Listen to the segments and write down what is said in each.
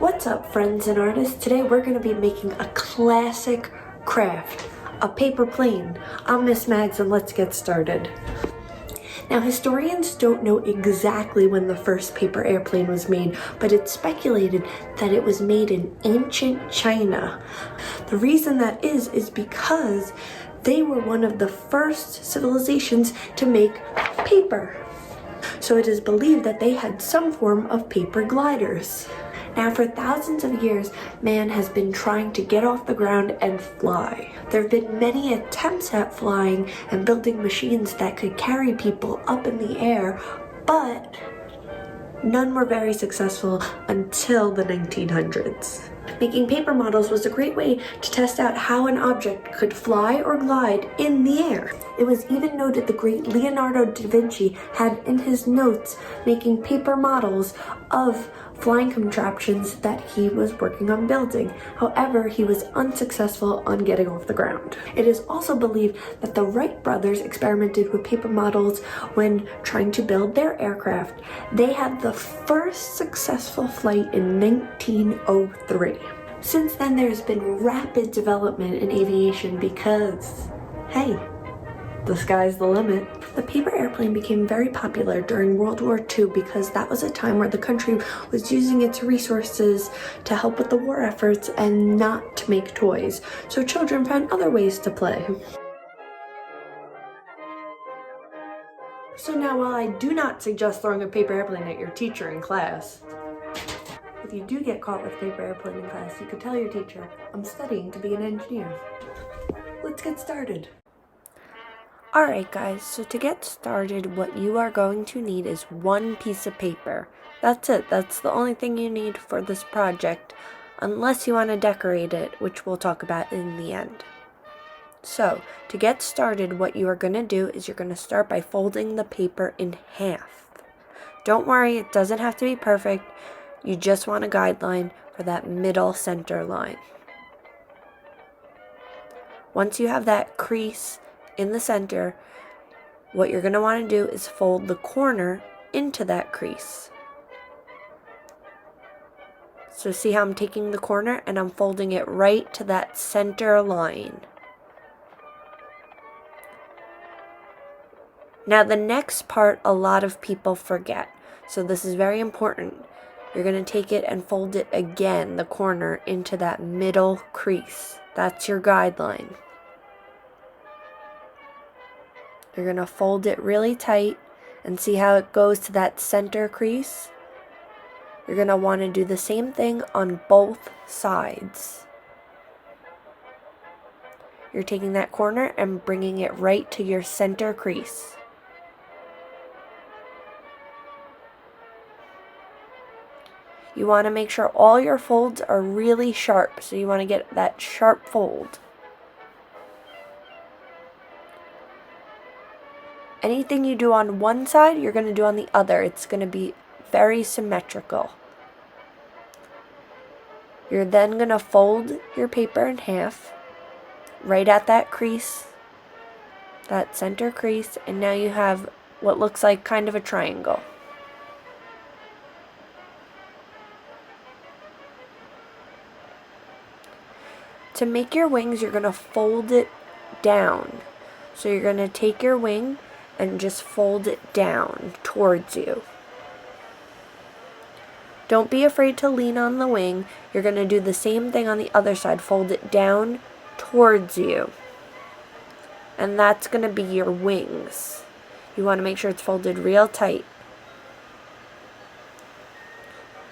What's up, friends and artists? Today we're going to be making a classic craft, a paper plane. I'm Miss Mags and let's get started. Now, historians don't know exactly when the first paper airplane was made, but it's speculated that it was made in ancient China. The reason that is because they were one of the first civilizations to make paper. So it is believed that they had some form of paper gliders. Now, for thousands of years, man has been trying to get off the ground and fly. There have been many attempts at flying and building machines that could carry people up in the air, but none were very successful until the 1900s. Making paper models was a great way to test out how an object could fly or glide in the air. It was even noted the great Leonardo da Vinci had in his notes making paper models of flying contraptions that he was working on building. However, he was unsuccessful on getting off the ground. It is also believed that the Wright brothers experimented with paper models when trying to build their aircraft. They had the first successful flight in 1903. Since then, there's been rapid development in aviation because, hey, the sky's the limit. The paper airplane became very popular during World War II because that was a time where the country was using its resources to help with the war efforts and not to make toys. So children found other ways to play. So now, while I do not suggest throwing a paper airplane at your teacher in class, if you do get caught with a paper airplane in class, you could tell your teacher, I'm studying to be an engineer. Let's get started. Alright guys, so to get started, what you are going to need is one piece of paper. That's it. That's the only thing you need for this project, unless you want to decorate it, which we'll talk about in the end. So, to get started, what you are going to do is you're going to start by folding the paper in half. Don't worry, it doesn't have to be perfect. You just want a guideline for that middle center line. Once you have that crease in the center, what you're going to want to do is fold the corner into that crease. So see how I'm taking the corner and I'm folding it right to that center line. Now the next part a lot of people forget, so this is very important. You're going to take it and fold it again, the corner, into that middle crease. That's your guideline. You're going to fold it really tight and see how it goes to that center crease. You're going to want to do the same thing on both sides. You're taking that corner and bringing it right to your center crease. You want to make sure all your folds are really sharp, so you want to get that sharp fold. Anything you do on one side, you're going to do on the other. It's going to be very symmetrical. You're then going to fold your paper in half, right at that crease, that center crease, and now you have what looks like kind of a triangle. To make your wings, you're going to fold it down. So you're going to take your wing and just fold it down towards you. Don't be afraid to lean on the wing. You're going to do the same thing on the other side. Fold it down towards you. And that's going to be your wings. You want to make sure it's folded real tight.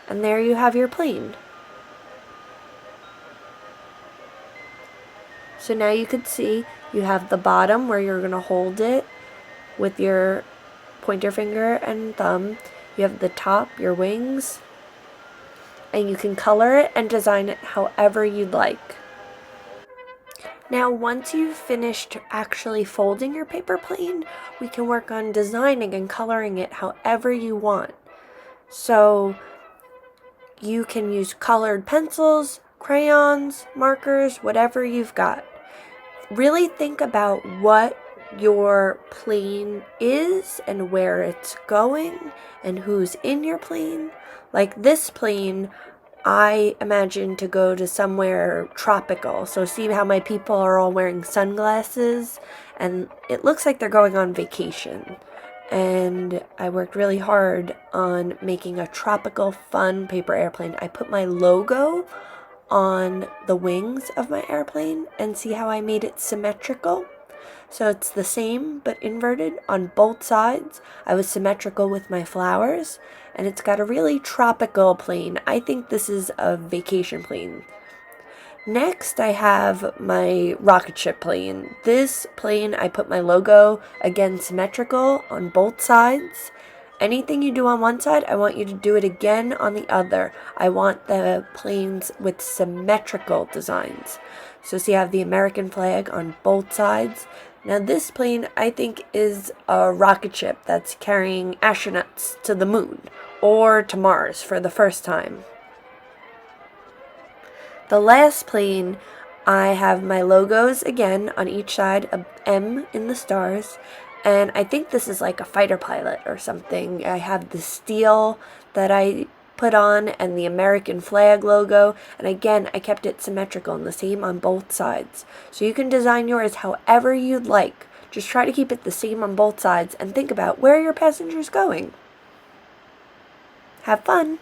And there you have your plane. So now you can see you have the bottom where you're going to hold it with your pointer finger and thumb. You have the top, your wings, and you can color it and design it however you'd like. Now, once you've finished actually folding your paper plane, we can work on designing and coloring it however you want. So you can use colored pencils, crayons, markers, whatever you've got. Really think about what your plane is and where it's going and who's in your plane. Like this plane, I imagine to go to somewhere tropical. So see how my people are all wearing sunglasses, and it looks like they're going on vacation. And I worked really hard on making a tropical, fun paper airplane. I put my logo on the wings of my airplane, and see how I made it symmetrical? So it's the same but inverted on both sides. I was symmetrical with my flowers, and it's got a really tropical plane. I think this is a vacation plane. Next, I have my rocket ship plane. This plane, I put my logo, again, symmetrical on both sides. Anything you do on one side, I want you to do it again on the other. I want the planes with symmetrical designs. So see, I have the American flag on both sides. Now this plane, I think, is a rocket ship that's carrying astronauts to the moon or to Mars for the first time. The last plane, I have my logos again on each side, a M in the stars, and I think this is like a fighter pilot or something. I have the steel that I put on and the American flag logo, and again I kept it symmetrical and the same on both sides. So you can design yours however you'd like. Just try to keep it the same on both sides and think about where are your passengers going. Have fun!